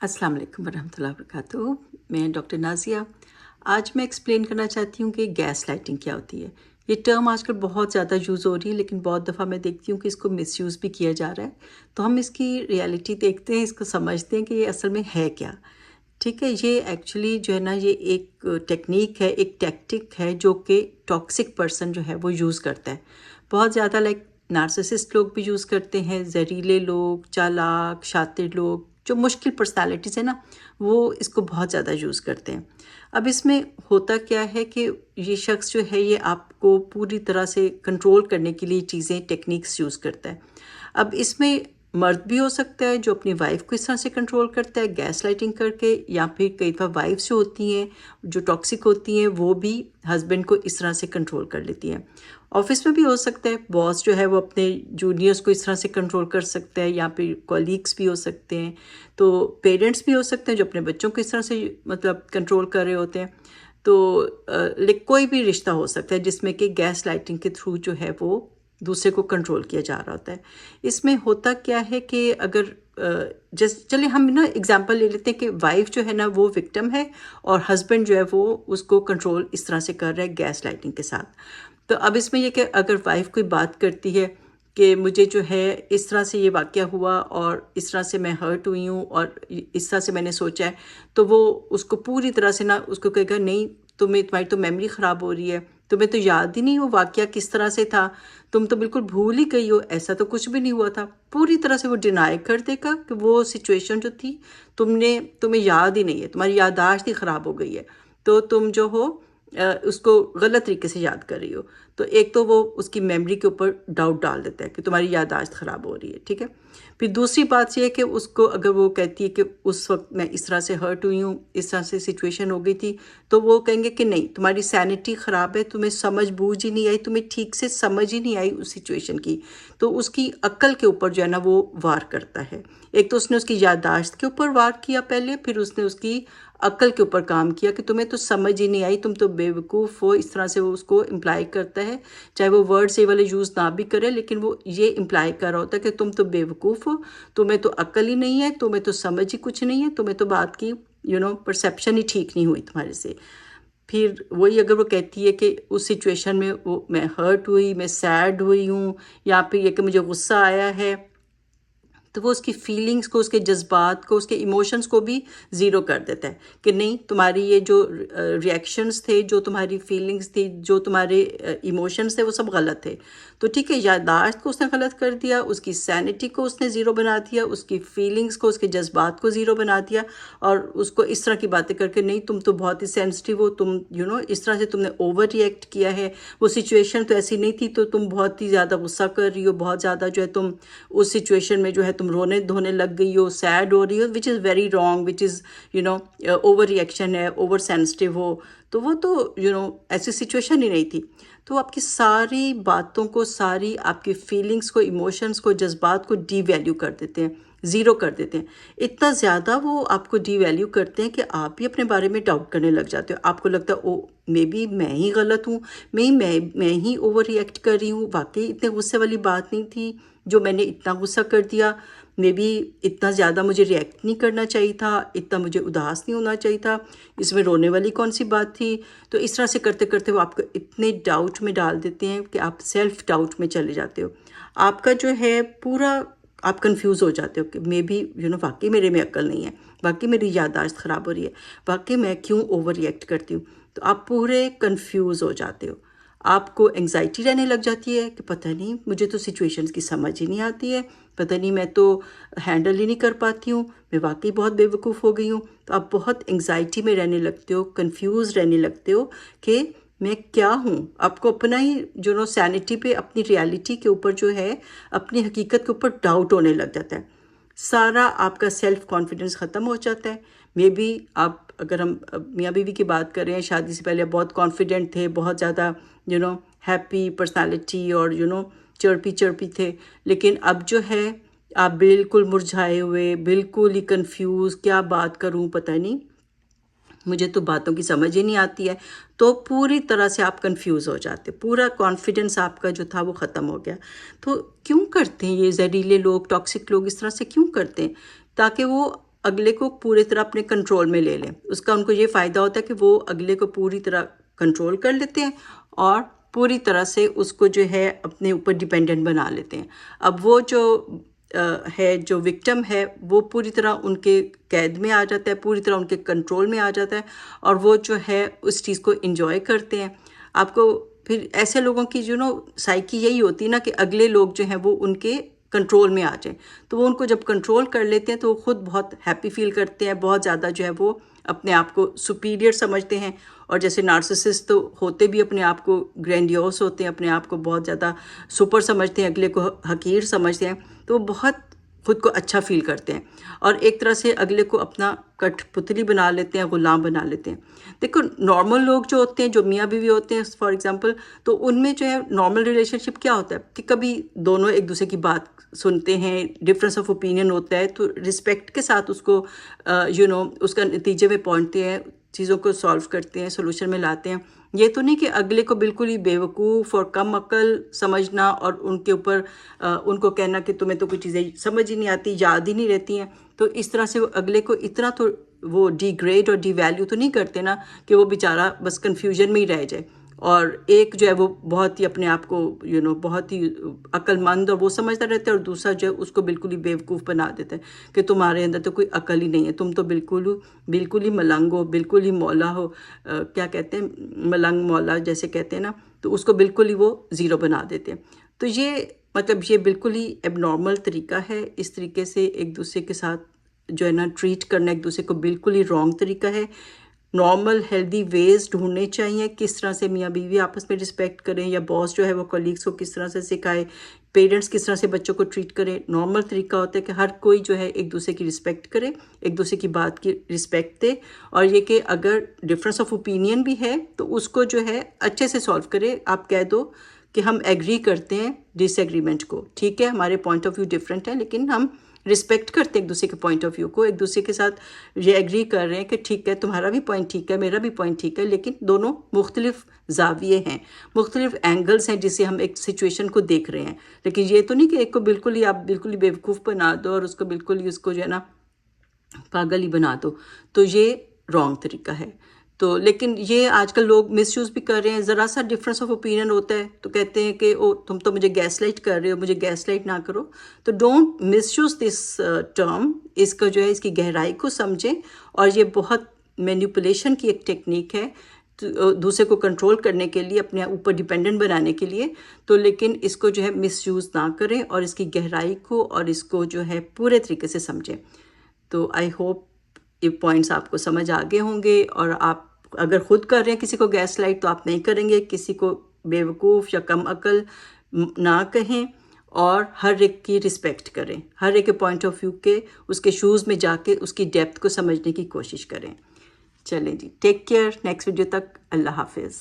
अस्सलाम वालेकुम वरहमतुल्लाहि वबरकातुहू। मैं डॉक्टर नाज़िया। आज मैं एक्सप्लेन करना चाहती हूँ कि गैस लाइटिंग क्या होती है। ये टर्म आजकल बहुत ज़्यादा यूज़ हो रही है, लेकिन बहुत दफ़ा मैं देखती हूँ कि इसको मिसयूज़ भी किया जा रहा है। तो हम इसकी रियलिटी देखते हैं, इसको समझते हैं कि ये असल में है क्या। ठीक है, ये एक्चुअली जो है ना, ये एक टेक्निक है, एक टैक्टिक है जो कि टॉक्सिक पर्सन जो है वो यूज़ करता है। बहुत ज़्यादा लाइक नार्सिसिस्ट लोग भी यूज़ करते हैं, जहरीले लोग, चालाक, शातिर लोग, जो मुश्किल पर्सनालिटीज़ है ना, वो इसको बहुत ज़्यादा यूज़ करते हैं। अब इसमें होता क्या है कि ये शख्स जो है ये आपको पूरी तरह से कंट्रोल करने के लिए चीज़ें टेक्निक्स यूज़ करता है। अब इसमें मर्द भी हो सकता है जो अपनी वाइफ को इस तरह से कंट्रोल करता है गैस लाइटिंग करके, या फिर कई दफ़ा वाइफ्स जो होती हैं जो टॉक्सिक होती हैं वो भी हस्बैंड को इस तरह से कंट्रोल कर लेती हैं। ऑफिस में भी हो सकता है, बॉस जो है वो अपने जूनियर्स को इस तरह से कंट्रोल कर सकता है, या फिर कॉलीग्स भी हो सकते हैं। तो पेरेंट्स भी हो सकते हैं जो अपने बच्चों को इस तरह से मतलब कंट्रोल कर रहे होते हैं। तो कोई भी रिश्ता हो सकता है जिसमें कि गैस लाइटिंग के थ्रू जो है वो दूसरे को कंट्रोल किया जा रहा होता है। इसमें होता क्या है कि अगर जैसे चलिए हम ना एग्जांपल ले लेते हैं कि वाइफ जो है ना वो विक्टिम है और हस्बैंड जो है वो उसको कंट्रोल इस तरह से कर रहा है गैस लाइटिंग के साथ। तो अब इसमें ये कि अगर वाइफ कोई बात करती है कि मुझे जो है इस तरह से ये वाक़या हुआ और इस तरह से मैं हर्ट हुई हूँ और इस तरह से मैंने सोचा है, तो वो उसको पूरी तरह से ना उसको कहेगा नहीं, तुम्हारी तो मेमोरी ख़राब हो रही है, तुम्हें तो याद ही नहीं वो वाक़या किस तरह से था, तुम तो बिल्कुल भूल ही गई हो, ऐसा तो कुछ भी नहीं हुआ था। पूरी तरह से वो डिनाई कर देगा कि वो सिचुएशन जो थी तुम्हें याद ही नहीं है, तुम्हारी याददाश्त ही ख़राब हो गई है, तो तुम जो हो उसको गलत तरीके से याद कर रही हो। तो एक तो वो उसकी मेमोरी के ऊपर डाउट डाल देता है कि तुम्हारी याददाश्त ख़राब हो रही है, ठीक है। फिर दूसरी बात ये है कि उसको अगर वो कहती है कि उस वक्त मैं इस तरह से हर्ट हुई हूँ, इस तरह से सिचुएशन हो गई थी, तो वो कहेंगे कि नहीं, तुम्हारी सैनिटी ख़राब है, तुम्हें समझ बूझ ही नहीं आई, तुम्हें ठीक से समझ ही नहीं आई उस सिचुएशन की। तो उसकी अक्ल के ऊपर जो है ना वो वार करता है। एक तो उसने उसकी याददाश्त के ऊपर वार किया पहले, फिर उसने उसकी अक्ल के ऊपर काम किया कि तुम्हें तो समझ ही नहीं आई, तुम तो बेवकूफ़ हो, इस तरह से वो उसको इम्प्लाई करता है। चाहे वो वर्ड्स ये वाले यूज़ ना भी करे, लेकिन वो ये इम्प्लाई कर रहा होता है कि तुम तो बेवकूफ़ हो, तुम्हें तो अक्ल ही नहीं है, तुम्हें तो समझ ही कुछ नहीं है, तुम्हें तो बात की परसेप्शन ही ठीक नहीं हुई तुम्हारे से। फिर वही अगर वो कहती है कि उस सिचुएशन में वो मैं हर्ट हुई, मैं सैड हुई हूँ, या फिर ये कि मुझे गुस्सा आया है, तो वो उसकी फीलिंग्स को, उसके जज्बात को, उसके इमोशंस को भी ज़ीरो कर देता है कि नहीं, तुम्हारी ये जो रिएक्शंस थे, जो तुम्हारी फीलिंग्स थी, जो तुम्हारे इमोशंस थे, वो सब गलत थे। तो ठीक है, याददाश्त को उसने गलत कर दिया, उसकी सैनिटी को उसने ज़ीरो बना दिया, उसकी फीलिंग्स को, उसके जज्बात को ज़ीरो बना दिया, और उसको इस तरह की बातें करके नहीं, तुम तो बहुत ही सेंसिटिव हो, तुम इस तरह से तुमने ओवर रिएक्ट किया है, वो सिचुएशन तो ऐसी नहीं थी, तो तुम बहुत ही ज़्यादा गुस्सा कर रही हो, बहुत ज़्यादा जो है तुम उस सिचुएशन में जो है तुम रोने धोने लग गई हो, सैड हो रही हो, which is very wrong, which is over reaction है, ओवर सेंसिटिव हो। तो वो तो ऐसी सिचुएशन ही नहीं थी। तो आपकी सारी बातों को, सारी आपकी फीलिंग्स को, इमोशंस को, जज्बात को डीवैल्यू कर देते हैं, ज़ीरो कर देते हैं। इतना ज़्यादा वो आपको डीवैल्यू करते हैं कि आप भी अपने बारे में डाउट करने लग जाते हो। आपको लगता है ओ मे बी मैं ही गलत हूँ, मैं ही ओवर रिएक्ट कर रही हूँ, वाकई इतने गुस्से वाली बात नहीं थी जो मैंने इतना गुस्सा कर दिया, मे बी इतना ज़्यादा मुझे रिएक्ट नहीं करना चाहिए था, इतना मुझे उदास नहीं होना चाहिए था, इसमें रोने वाली कौन सी बात थी। तो इस तरह से करते करते वो आपको इतने डाउट में डाल देते हैं कि आप सेल्फ डाउट में चले जाते हो। आपका जो है पूरा आप कंफ्यूज हो जाते हो कि मे बी वाकई मेरे में अक्ल नहीं है, वाकई मेरी याददाश्त ख़राब हो रही है, वाकई मैं क्यों ओवर रिएक्ट करती हूँ। तो आप पूरे कंफ्यूज हो जाते हो, आपको एंग्जाइटी रहने लग जाती है कि पता नहीं, मुझे तो सिचुएशंस की समझ ही नहीं आती है, पता नहीं, मैं तो हैंडल ही नहीं कर पाती हूँ, मैं वाकई बहुत बेवकूफ़ हो गई हूँ। तो आप बहुत एंग्जाइटी में रहने लगते हो, कंफ्यूज रहने लगते हो कि मैं क्या हूँ। आपको अपना ही सैनिटी पे, अपनी रियलिटी के ऊपर जो है, अपनी हकीकत के ऊपर डाउट होने लग जाता है। सारा आपका सेल्फ कॉन्फिडेंस ख़त्म हो जाता है। मे बी आप, अगर हम मियाँ बीवी की बात कर रहे हैं, शादी से पहले बहुत कॉन्फिडेंट थे, बहुत ज़्यादा हैप्पी पर्सनालिटी और चर्पी चर्पी थे, लेकिन अब जो है आप बिल्कुल मुरझाए हुए, बिल्कुल ही कंफ्यूज, क्या बात करूं, पता नहीं, मुझे तो बातों की समझ ही नहीं आती है। तो पूरी तरह से आप कंफ्यूज हो जाते, पूरा कॉन्फिडेंस आपका जो था वो ख़त्म हो गया। तो क्यों करते हैं ये जहरीले लोग, टॉक्सिक लोग इस तरह से क्यों करते हैं? ताकि वो اگلے کو پوری طرح اپنے کنٹرول میں لے لیں. اس کا ان کو یہ فائدہ ہوتا ہے کہ وہ اگلے کو پوری طرح کنٹرول کر لیتے ہیں اور پوری طرح سے اس کو جو ہے اپنے اوپر ڈیپینڈنٹ بنا لیتے ہیں. اب وہ جو ہے جو وکٹم ہے وہ پوری طرح ان کے قید میں آ جاتا ہے، پوری طرح ان کے کنٹرول میں آ جاتا ہے اور وہ جو ہے اس چیز کو انجوائے کرتے ہیں. آپ کو پھر ایسے لوگوں کی سائیکی یہی ہوتی ہے نا کہ اگلے لوگ جو ہیں وہ ان کے کنٹرول میں آ جائیں، تو وہ ان کو جب کنٹرول کر لیتے ہیں تو وہ خود بہت ہیپی فیل کرتے ہیں، بہت زیادہ جو ہے وہ اپنے آپ کو سپیریئر سمجھتے ہیں. اور جیسے نارسسسٹ تو ہوتے بھی اپنے آپ کو گرینڈیوس ہوتے ہیں، اپنے آپ کو بہت زیادہ سپر سمجھتے ہیں، اگلے کو حقیر سمجھتے ہیں، تو وہ بہت خود کو اچھا فیل کرتے ہیں اور ایک طرح سے اگلے کو اپنا کٹ پتلی بنا لیتے ہیں، غلام بنا لیتے ہیں. دیکھو نارمل لوگ جو ہوتے ہیں، جو میاں بیوی ہوتے ہیں فار ایگزامپل، تو ان میں جو ہے نارمل ریلیشن شپ کیا ہوتا ہے کہ کبھی دونوں ایک دوسرے کی بات سنتے ہیں، ڈفرینس آف اوپینین ہوتا ہے تو رسپیکٹ کے ساتھ اس کو اس کا نتیجے میں پہنچتے ہیں، چیزوں کو سالو کرتے ہیں، سولوشن میں لاتے ہیں. یہ تو نہیں کہ اگلے کو بالکل ہی بیوقوف اور کم عقل سمجھنا اور ان کے اوپر ان کو کہنا کہ تمہیں تو کوئی چیزیں سمجھ ہی نہیں آتی، یاد ہی نہیں رہتی ہیں. تو اس طرح سے وہ اگلے کو اتنا تو وہ ڈی گریڈ اور ڈی ویلیو تو نہیں کرتے نا کہ وہ بیچارہ بس کنفیوژن میں ہی رہ جائے. اور ایک جو ہے وہ بہت ہی اپنے آپ کو بہت ہی عقل مند اور وہ سمجھتا رہتا ہے، اور دوسرا جو ہے اس کو بالکل ہی بیوقوف بنا دیتا ہے کہ تمہارے اندر تو کوئی عقل ہی نہیں ہے، تم تو بالکل ہی ملنگ ہو، بالکل ہی مولا ہو، کیا کہتے ہیں ملنگ مولا جیسے کہتے ہیں نا، تو اس کو بالکل ہی وہ زیرو بنا دیتے ہیں. تو یہ یہ بالکل ہی ایب نارمل طریقہ ہے. اس طریقے سے ایک دوسرے کے ساتھ جو ہے نا ٹریٹ کرنا ایک دوسرے کو بالکل ہی رانگ طریقہ ہے. نارمل ہیلدی ویز ڈھونڈنے چاہیے کس طرح سے میاں بیوی آپس میں رسپیکٹ کریں، یا باس جو ہے وہ کولیگس کو کس طرح سے سکھائے، پیرنٹس کس طرح سے بچوں کو ٹریٹ کریں. نارمل طریقہ ہوتا ہے کہ ہر کوئی جو ہے ایک دوسرے کی رسپیکٹ کرے، ایک دوسرے کی بات کی رسپیکٹ دے، اور یہ کہ اگر ڈفرینس آف اوپینین بھی ہے تو اس کو جو ہے اچھے سے سالو کرے. آپ کہہ دو کہ ہم ایگری کرتے ہیں ڈس ایگریمنٹ کو، ٹھیک ہے ہمارے پوائنٹ آف ویو ڈفرینٹ ہے لیکن ہم رسپیکٹ کرتے ہیں ایک دوسرے کے پوائنٹ آف ویو کو، ایک دوسرے کے ساتھ یہ ایگری کر رہے ہیں کہ ٹھیک ہے تمہارا بھی پوائنٹ ٹھیک ہے، میرا بھی پوائنٹ ٹھیک ہے، لیکن دونوں مختلف زاویے ہیں، مختلف اینگلز ہیں جس سے ہم ایک سچویشن کو دیکھ رہے ہیں. لیکن یہ تو نہیں کہ ایک کو بالکل ہی آپ بالکل ہی بیوقوف بنا دو اور اس کو بالکل ہی اس کو جو ہے نا پاگل ہی بنا دو. تو یہ رانگ طریقہ ہے. تو لیکن یہ آج کل لوگ مس یوز بھی کر رہے ہیں. ذرا سا ڈفرینس آف اوپینین ہوتا ہے تو کہتے ہیں کہ او تم تو مجھے گیس لائٹ کر رہے ہو، مجھے گیس لائٹ نہ کرو. تو don't misuse this term. اس کا جو ہے اس کی گہرائی کو سمجھیں، اور یہ بہت مینیپولیشن کی ایک ٹیکنیک ہے دوسرے کو کنٹرول کرنے کے لیے، اپنے اوپر ڈیپینڈنٹ بنانے کے لیے. تو لیکن اس کو جو ہے مس یوز نہ کریں اور اس کی گہرائی کو اور اس کو جو ہے پورے طریقے سے سمجھیں. تو آئی ہوپ یہ پوائنٹس آپ کو سمجھ آگے ہوں گے، اور آپ اگر خود کر رہے ہیں کسی کو گیس لائٹ تو آپ نہیں کریں گے. کسی کو بیوقوف یا کم عقل نہ کہیں، اور ہر ایک کی رسپیکٹ کریں، ہر ایک کے پوائنٹ آف ویو کے اس کے شوز میں جا کے اس کی ڈیپتھ کو سمجھنے کی کوشش کریں. چلیں جی، ٹیک کیئر. نیکسٹ ویڈیو تک اللہ حافظ.